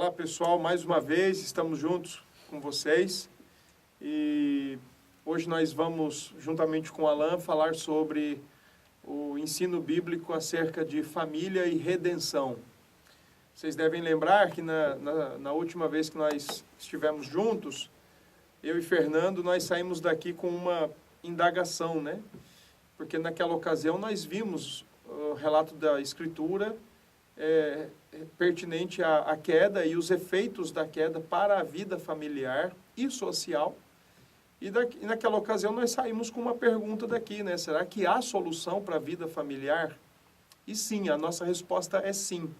Olá pessoal, mais uma vez estamos juntos com vocês e hoje nós vamos, juntamente com o Alan, falar sobre o ensino bíblico acerca de família e redenção. Vocês devem lembrar que na última vez que nós estivemos juntos, eu e Fernando, nós saímos daqui com uma indagação, né? Porque naquela ocasião nós vimos o relato da Escritura pertinente à queda e os efeitos da queda para a vida familiar e social. E naquela ocasião nós saímos com uma pergunta daqui, né? Será que há solução para a vida familiar? E sim, a nossa resposta é sim.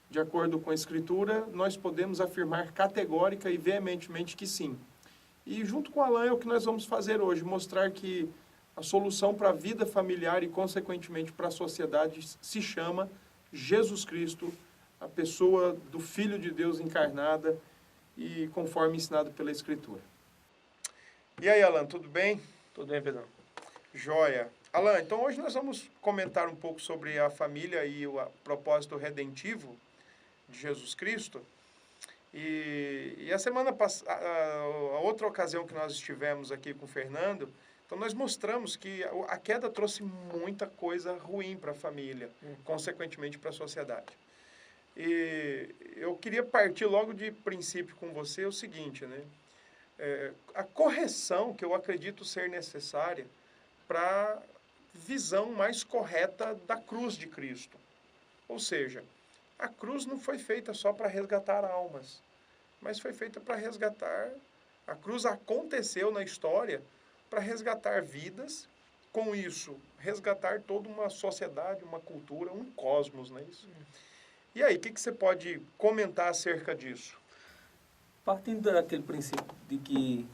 De acordo com a Escritura, nós podemos afirmar categórica e veementemente que sim. E junto com o Alan é o que nós vamos fazer hoje, mostrar que a solução para a vida familiar e, consequentemente, para a sociedade se chama Jesus Cristo, a pessoa do Filho de Deus encarnada e conforme ensinado pela Escritura. E aí, Alan, tudo bem? Tudo bem, Pedrão? Joia. Alan, então hoje nós vamos comentar um pouco sobre a família e o propósito redentivo de Jesus Cristo. E a semana passada, a outra ocasião que nós estivemos aqui com o Fernando, então nós mostramos que a queda trouxe muita coisa ruim para a família, consequentemente para a sociedade. E eu queria partir logo de princípio com você o seguinte, né? A correção que eu acredito ser necessária para a visão mais correta da cruz de Cristo. Ou seja, a cruz não foi feita só para resgatar almas, mas foi feita para resgatar... A cruz aconteceu na história para resgatar vidas, com isso, resgatar toda uma sociedade, uma cultura, um cosmos, não é isso? E aí, o que você pode comentar acerca disso? Partindo daquele princípio de que,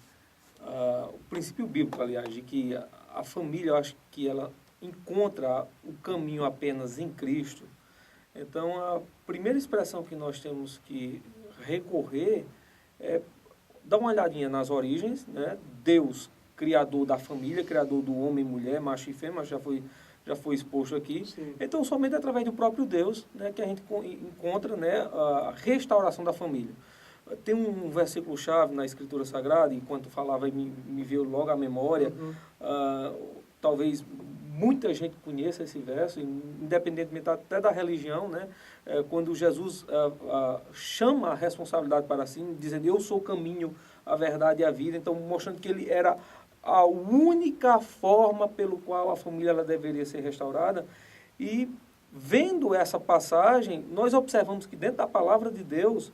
o princípio bíblico, aliás, de que a família, eu acho que ela encontra o caminho apenas em Cristo. Então, a primeira expressão que nós temos que recorrer é dar uma olhadinha nas origens, né? Deus, criador da família, criador do homem e mulher, macho e fêmea, já foi exposto aqui. Sim. Então, somente através do próprio Deus, né, que a gente encontra, né, a restauração da família. Tem um versículo-chave na Escritura Sagrada, enquanto falava, me veio logo à memória, talvez muita gente conheça esse verso, independentemente até da religião, né? Quando Jesus chama a responsabilidade para si, dizendo, eu sou o caminho, a verdade e a vida, então mostrando que ele era a única forma pelo qual a família ela deveria ser restaurada. E vendo essa passagem, nós observamos que dentro da palavra de Deus,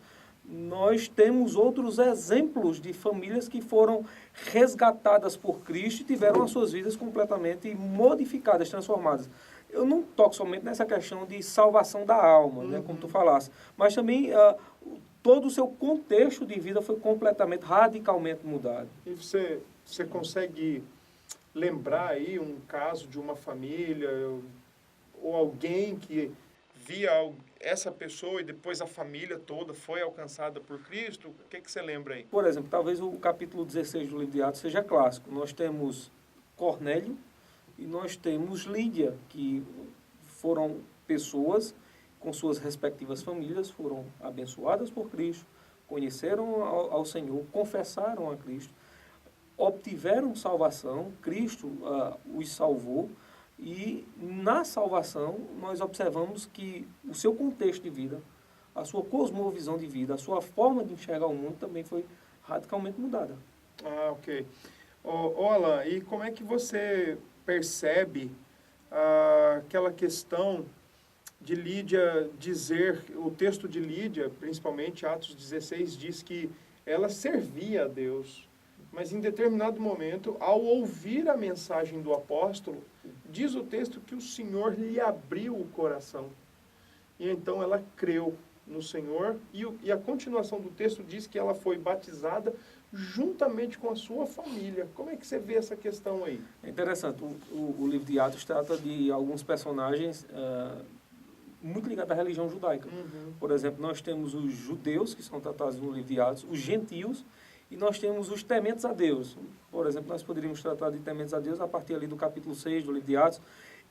nós temos outros exemplos de famílias que foram resgatadas por Cristo e tiveram as suas vidas completamente modificadas, transformadas. Eu não toco somente nessa questão de salvação da alma, né, como tu falaste, mas também todo o seu contexto de vida foi completamente, radicalmente mudado. E você consegue lembrar aí um caso de uma família ou alguém que via essa pessoa e depois a família toda foi alcançada por Cristo? O que você lembra aí? Por exemplo, talvez o capítulo 16 do livro de Atos seja clássico. Nós temos Cornélio e nós temos Lídia, que foram pessoas com suas respectivas famílias, foram abençoadas por Cristo, conheceram ao Senhor, confessaram a Cristo, obtiveram salvação, Cristo os salvou. E na salvação, nós observamos que o seu contexto de vida, a sua cosmovisão de vida, a sua forma de enxergar o mundo também foi radicalmente mudada. Ah, ok. Alan, e como é que você percebe aquela questão de Lídia dizer, o texto de Lídia, principalmente Atos 16, diz que ela servia a Deus, mas em determinado momento, ao ouvir a mensagem do apóstolo, diz o texto que o Senhor lhe abriu o coração. E então ela creu no Senhor. E a continuação do texto diz que ela foi batizada juntamente com a sua família. Como é que você vê essa questão aí? É interessante. O livro de Atos trata de alguns personagens muito ligados à religião judaica. Por exemplo, nós temos os judeus, que são tratados no livro de Atos, os gentios, e nós temos os tementes a Deus. Por exemplo, nós poderíamos tratar de tementes a Deus a partir ali do capítulo 6 do livro de Atos.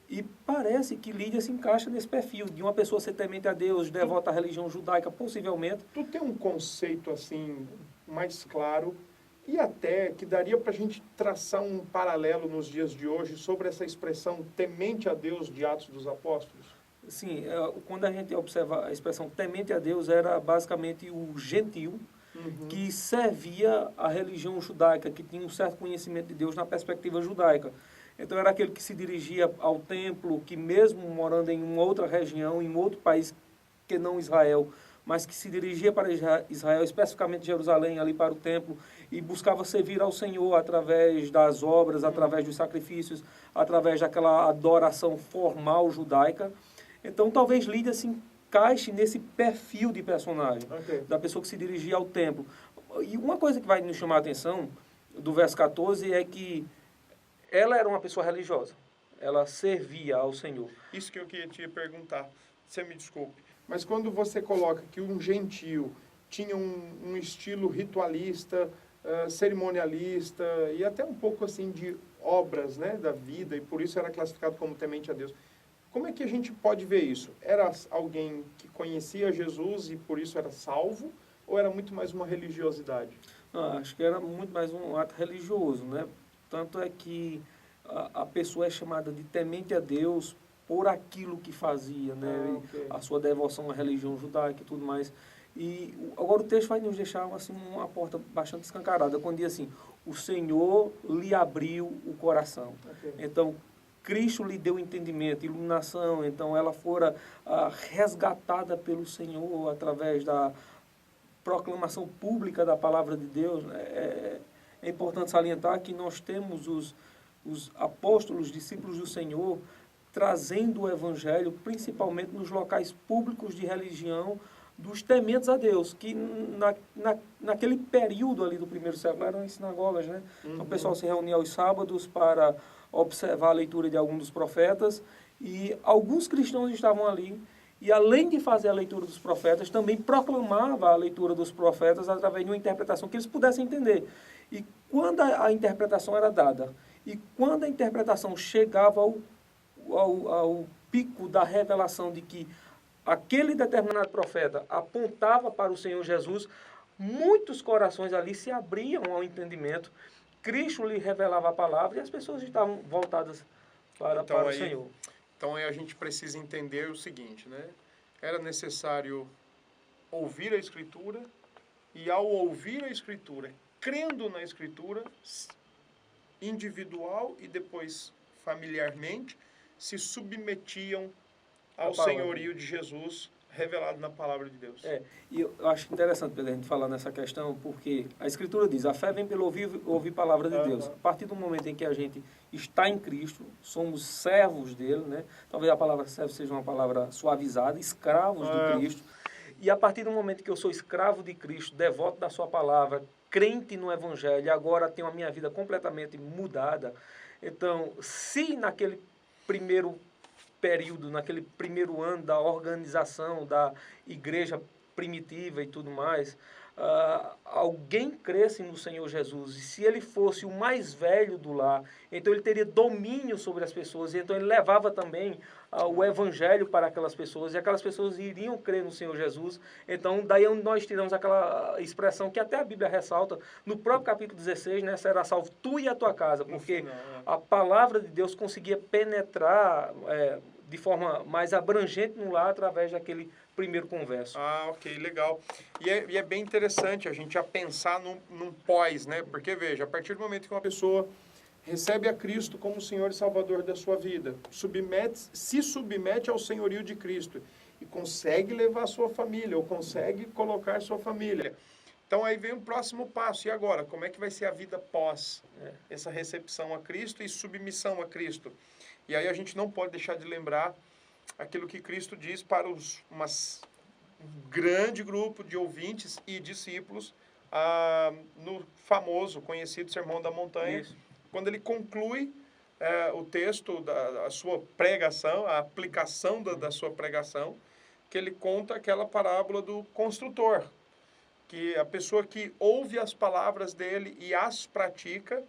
E parece que Lídia se encaixa nesse perfil de uma pessoa ser temente a Deus, devota à religião judaica, possivelmente. Tu tem um conceito assim mais claro e até que daria para a gente traçar um paralelo nos dias de hoje sobre essa expressão temente a Deus de Atos dos Apóstolos? Sim, quando a gente observa a expressão temente a Deus, era basicamente o gentil que servia a religião judaica, que tinha um certo conhecimento de Deus na perspectiva judaica. Então era aquele que se dirigia ao templo, que mesmo morando em uma outra região, em outro país que não Israel, mas que se dirigia para Israel, especificamente Jerusalém, ali para o templo, e buscava servir ao Senhor através das obras, através dos sacrifícios, através daquela adoração formal judaica. Então talvez Lídia se encaixe nesse perfil de personagem, da pessoa que se dirigia ao templo. E uma coisa que vai nos chamar a atenção do verso 14 é que ela era uma pessoa religiosa. Ela servia ao Senhor. Isso que eu queria te perguntar. Você me desculpe. Mas quando você coloca que um gentio tinha um estilo ritualista, cerimonialista e até um pouco assim de obras, né, da vida, e por isso era classificado como temente a Deus. Como é que a gente pode ver isso? Era alguém que conhecia Jesus e por isso era salvo? Ou era muito mais uma religiosidade? Acho que era muito mais um ato religioso, né? Tanto é que a pessoa é chamada de temente a Deus por aquilo que fazia, né? A sua devoção à religião judaica e tudo mais. E agora o texto vai nos deixar assim, uma porta bastante escancarada, quando diz assim, o Senhor lhe abriu o coração. Então, Cristo lhe deu entendimento, iluminação, então ela fora resgatada pelo Senhor através da proclamação pública da palavra de Deus. É importante salientar que nós temos os apóstolos, discípulos do Senhor, trazendo o Evangelho, principalmente nos locais públicos de religião, dos tementes a Deus, que naquele período ali do primeiro século eram as sinagogas, né? Então o pessoal se reunia aos sábados para observar a leitura de alguns dos profetas, e alguns cristãos estavam ali, e além de fazer a leitura dos profetas, também proclamava a leitura dos profetas através de uma interpretação que eles pudessem entender. E quando a interpretação era dada, e quando a interpretação chegava ao pico da revelação de que aquele determinado profeta apontava para o Senhor Jesus, muitos corações ali se abriam ao entendimento. Cristo lhe revelava a palavra e as pessoas estavam voltadas para o Senhor. Então aí a gente precisa entender o seguinte, né? Era necessário ouvir a Escritura e ao ouvir a Escritura, crendo na Escritura, individual e depois familiarmente, se submetiam ao senhorio de Jesus revelado na palavra de Deus. E eu acho interessante, Pedro, a gente falar nessa questão, porque a Escritura diz, a fé vem pelo ouvir a palavra de Deus. A partir do momento em que a gente está em Cristo, somos servos dele, né? Talvez a palavra servo seja uma palavra suavizada, escravos de Cristo. E a partir do momento que eu sou escravo de Cristo, devoto da sua palavra, crente no Evangelho, agora tenho a minha vida completamente mudada. Então, se naquele primeiro período, naquele primeiro ano da organização da igreja primitiva e tudo mais, alguém cresce no Senhor Jesus, e se ele fosse o mais velho do lar, então ele teria domínio sobre as pessoas, e então ele levava também o evangelho para aquelas pessoas, e aquelas pessoas iriam crer no Senhor Jesus. Então daí nós tiramos aquela expressão que até a Bíblia ressalta, no próprio capítulo 16, né, será salvo tu e a tua casa, porque a palavra de Deus conseguia penetrar de forma mais abrangente no lar através daquele primeiro converso. Ok, legal. E é bem interessante a gente já pensar num pós, né? Porque, veja, a partir do momento que uma pessoa recebe a Cristo como Senhor e Salvador da sua vida, se submete ao senhorio de Cristo e consegue levar a sua família, ou consegue colocar sua família. Então, aí vem o próximo passo. E agora? Como é que vai ser a vida pós essa recepção a Cristo e submissão a Cristo? E aí a gente não pode deixar de lembrar aquilo que Cristo diz para um grande grupo de ouvintes e discípulos no famoso, conhecido Sermão da Montanha. Isso. Quando ele conclui o texto da sua pregação, a aplicação da sua pregação, que ele conta aquela parábola do construtor, que a pessoa que ouve as palavras dele e as pratica,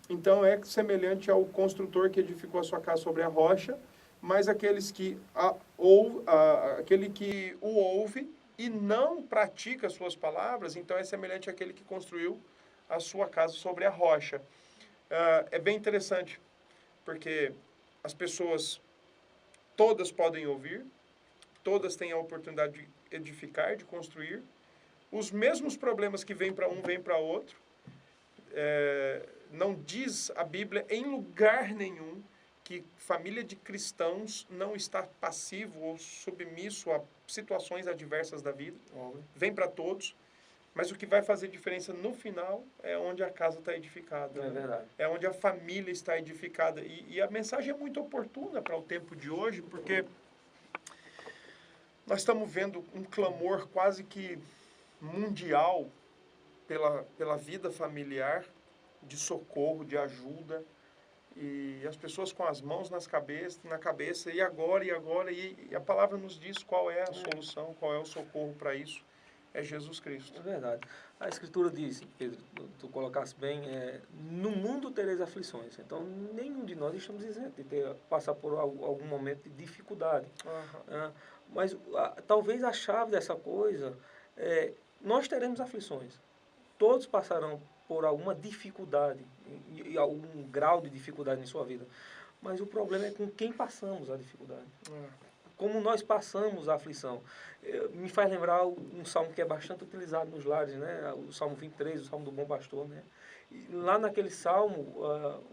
então é semelhante ao construtor que edificou a sua casa sobre a rocha, mas aquele que o ouve e não pratica as suas palavras, então é semelhante àquele que construiu a sua casa sobre a rocha. É bem interessante, porque as pessoas todas podem ouvir, todas têm a oportunidade de edificar, de construir. Os mesmos problemas que vêm para um, vêm para outro. Não diz a Bíblia em lugar nenhum que família de cristãos não está passivo ou submisso a situações adversas da vida. Vem para todos. Mas o que vai fazer diferença no final é onde a casa está edificada. É verdade. É onde a família está edificada. E a mensagem é muito oportuna para o tempo de hoje, porque nós estamos vendo um clamor quase que mundial pela vida familiar, de socorro, de ajuda. E as pessoas com as mãos na cabeça, e agora, e a palavra nos diz qual é a solução, qual é o socorro para isso. É Jesus Cristo. É verdade. A Escritura diz, Pedro, tu colocasse bem, no mundo tereis aflições. Então, nenhum de nós estamos isentos de passar por algum momento de dificuldade. Uhum. Mas talvez a chave dessa coisa nós teremos aflições. Todos passarão por alguma dificuldade, e algum grau de dificuldade em sua vida. Mas o problema é com quem passamos a dificuldade. Como nós passamos a aflição. Me faz lembrar um salmo que é bastante utilizado nos lares, né? O Salmo 23, o Salmo do Bom Pastor, né? E lá naquele salmo,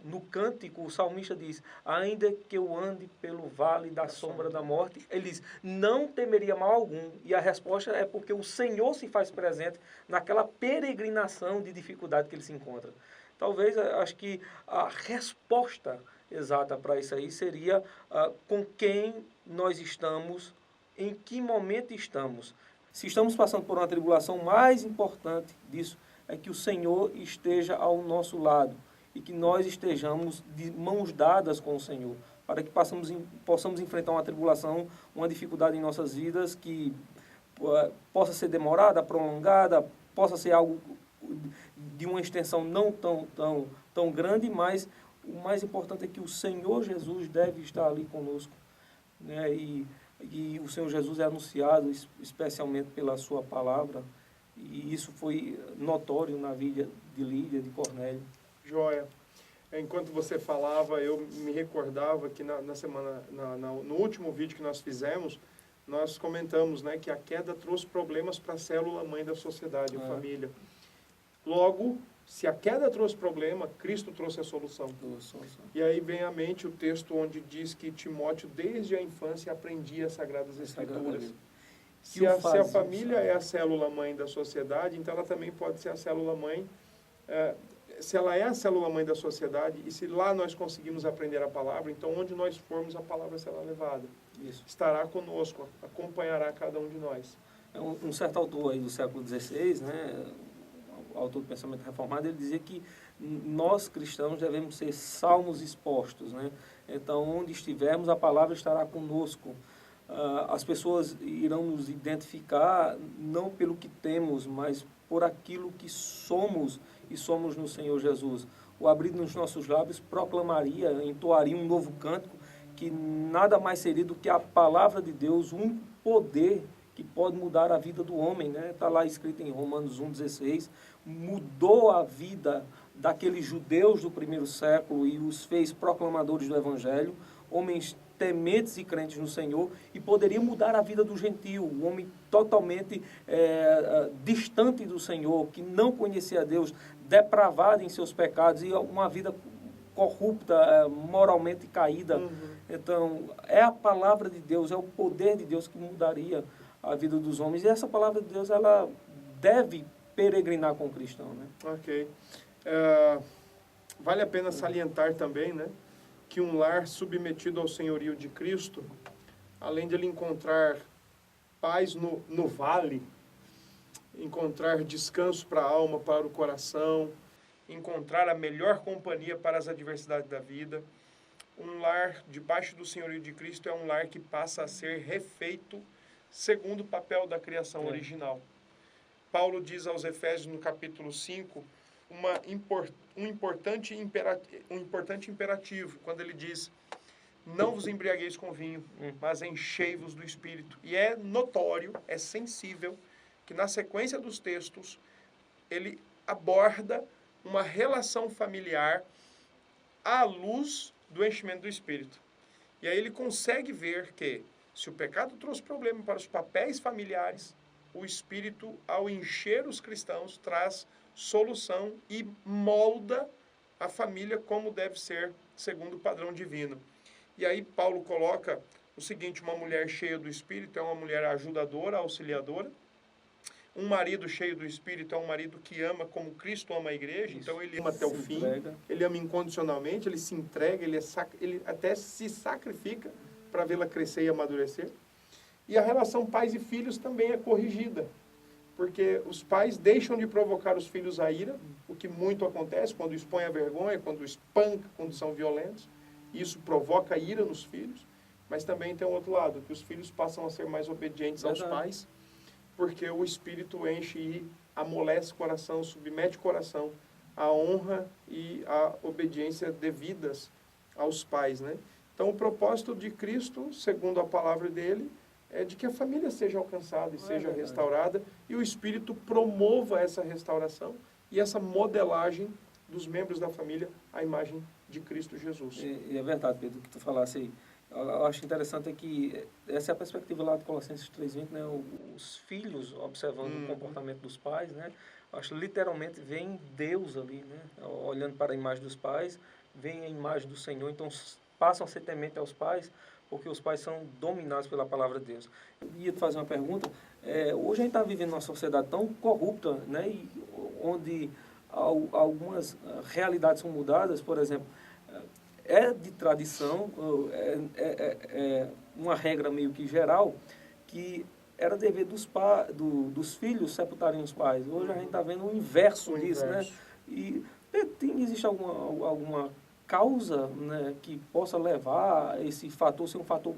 no cântico, o salmista diz: ainda que eu ande pelo vale da sombra da morte, ele diz, não temeria mal algum. E a resposta é porque o Senhor se faz presente naquela peregrinação de dificuldade que ele se encontra. Talvez, acho que a resposta exata para isso aí seria com quem nós estamos, em que momento estamos. Se estamos passando por uma tribulação, mais importante disso é que o Senhor esteja ao nosso lado e que nós estejamos de mãos dadas com o Senhor, para que possamos enfrentar uma tribulação, uma dificuldade em nossas vidas que possa ser demorada, prolongada, possa ser algo de uma extensão não tão grande, mas o mais importante é que o Senhor Jesus deve estar ali conosco, né? E o Senhor Jesus é anunciado especialmente pela sua palavra, e isso foi notório na vida de Lídia, de Cornélio. Joia. Enquanto você falava, eu me recordava que na semana, no último vídeo que nós fizemos, nós comentamos, né, que a queda trouxe problemas para a célula mãe da sociedade, a família. Logo, se a queda trouxe problema, Cristo trouxe a solução. E aí vem à mente o texto onde diz que Timóteo, desde a infância, aprendia as Sagradas Escrituras. Se a família é a célula-mãe da sociedade, então ela também pode ser a célula-mãe. Se ela é a célula-mãe da sociedade, e se lá nós conseguimos aprender a palavra, então onde nós formos, a palavra será levada. Isso. Estará conosco, acompanhará cada um de nós. Um certo autor aí do século XVI, né, autor do pensamento reformado, ele dizia que nós cristãos devemos ser salmos expostos, né? Então, onde estivermos, a palavra estará conosco. As pessoas irão nos identificar não pelo que temos, mas por aquilo que somos, e somos no Senhor Jesus. O abrir dos nossos lábios proclamaria, entoaria um novo cântico, que nada mais seria do que a palavra de Deus, um poder que pode mudar a vida do homem, né? Está lá escrito em Romanos 1,16, mudou a vida daqueles judeus do primeiro século e os fez proclamadores do Evangelho, homens tementes e crentes no Senhor, e poderia mudar a vida do gentio, um homem totalmente distante do Senhor, que não conhecia Deus, depravado em seus pecados e uma vida corrupta, moralmente caída. Então, é a palavra de Deus, é o poder de Deus que mudaria a vida dos homens. E essa palavra de Deus, ela deve peregrinar com o cristão, né? Ok. Vale a pena salientar também, né, que um lar submetido ao senhorio de Cristo, além de ele encontrar paz no vale, encontrar descanso para a alma, para o coração, encontrar a melhor companhia para as adversidades da vida, um lar debaixo do senhorio de Cristo é um lar que passa a ser refeito segundo o papel da criação original. Paulo diz aos Efésios, no capítulo 5, um importante imperativo, quando ele diz: não vos embriagueis com vinho, mas enchei-vos do Espírito. E é notório, é sensível, que na sequência dos textos, ele aborda uma relação familiar à luz do enchimento do Espírito. E aí ele consegue ver que, se o pecado trouxe problema para os papéis familiares, o Espírito, ao encher os cristãos, traz solução e molda a família como deve ser, segundo o padrão divino. E aí Paulo coloca o seguinte: uma mulher cheia do Espírito é uma mulher ajudadora, auxiliadora. Um marido cheio do Espírito é um marido que ama como Cristo ama a igreja. Isso. Então ele ama até o fim, ele ama incondicionalmente, ele se entrega, ele até se sacrifica para vê-la crescer e amadurecer. E a relação pais e filhos também é corrigida, porque os pais deixam de provocar os filhos à ira, o que muito acontece quando expõe a vergonha, quando espanca, quando são violentos. Isso provoca ira nos filhos, mas também tem um outro lado, que os filhos passam a ser mais obedientes aos pais, porque o Espírito enche e amolece o coração, submete o coração à honra e à obediência devidas aos pais, né? Então, o propósito de Cristo, segundo a palavra dele, é de que a família seja alcançada e seja restaurada, e o Espírito promova essa restauração e essa modelagem dos membros da família à imagem de Cristo Jesus. E é verdade, Pedro, o que tu falasse aí. Eu acho interessante que essa é a perspectiva lá de Colossenses 3:20, né? Os filhos observando o comportamento dos pais, né? Eu acho que literalmente vem Deus ali, né? Olhando para a imagem dos pais, vem a imagem do Senhor, então passam a ser temente aos pais, porque os pais são dominados pela palavra de Deus. Eu ia te fazer uma pergunta. Hoje a gente está vivendo numa sociedade tão corrupta, né? E onde algumas realidades são mudadas, por exemplo, é de tradição, uma regra meio que geral, que era dever dos filhos sepultarem os pais. Hoje a gente está vendo o inverso disso, né? E existe alguma causa, né, que possa levar esse fator a ser um fator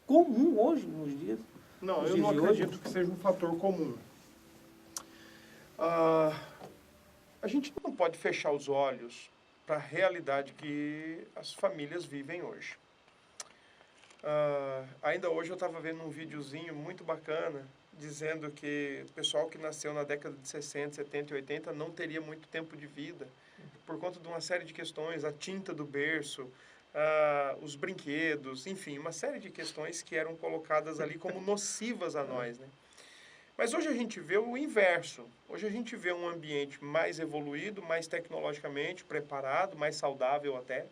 comum hoje, nos dias? Não, eu não acredito que seja um fator comum. A gente não pode fechar os olhos para a realidade que as famílias vivem hoje. Ainda hoje eu estava vendo um videozinho muito bacana, dizendo que o pessoal que nasceu na década de 60, 70 e 80 não teria muito tempo de vida, por conta de uma série de questões, a tinta do berço, os brinquedos, enfim, uma série de questões que eram colocadas ali como nocivas a nós, né? Mas hoje a gente vê o inverso. Hoje a gente vê um ambiente mais evoluído, mais tecnologicamente preparado, mais saudável até.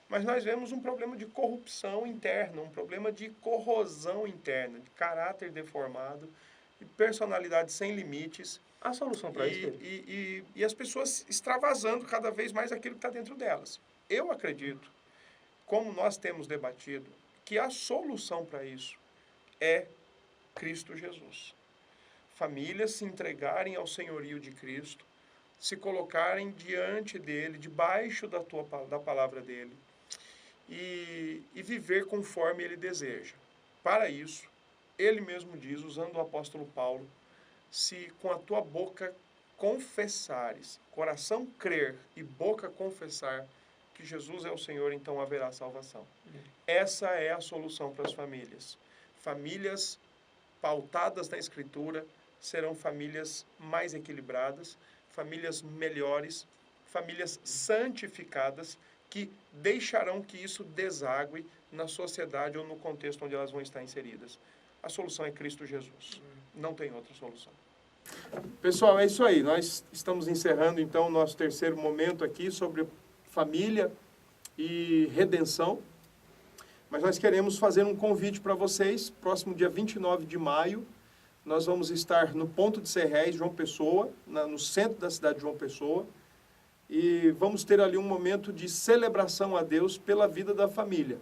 Mas nós vemos um problema de corrupção interna, um problema de corrosão interna, de caráter deformado, de personalidade sem limites. A solução para isso? E as pessoas extravasando cada vez mais aquilo que está dentro delas. Eu acredito, como nós temos debatido, que a solução para isso é Cristo Jesus. Famílias se entregarem ao senhorio de Cristo, se colocarem diante dele, debaixo da palavra dele, e viver conforme ele deseja. Para isso, ele mesmo diz, usando o apóstolo Paulo, se com a tua boca confessares, coração crer e boca confessar que Jesus é o Senhor, então haverá salvação. Essa é a solução para as famílias. Famílias pautadas na Escritura serão famílias mais equilibradas, famílias melhores, famílias santificadas, que deixarão que isso desague na sociedade ou no contexto onde elas vão estar inseridas. A solução é Cristo Jesus. Não tem outra solução. Pessoal, é isso aí. Nós estamos encerrando, então, o nosso terceiro momento aqui sobre família e redenção. Mas nós queremos fazer um convite para vocês. Próximo dia 29 de maio, nós vamos estar no Ponto de Serréis, João Pessoa, no centro da cidade de João Pessoa. E vamos ter ali um momento de celebração a Deus pela vida da família.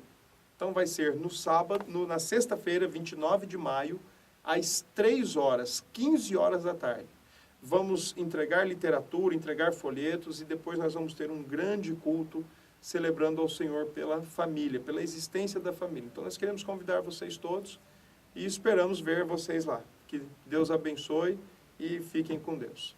Então vai ser no sábado, na sexta-feira, 29 de maio, às 3 horas, 15 horas da tarde. Vamos entregar literatura, entregar folhetos e depois nós vamos ter um grande culto celebrando ao Senhor pela família, pela existência da família. Então nós queremos convidar vocês todos e esperamos ver vocês lá. Que Deus abençoe e fiquem com Deus.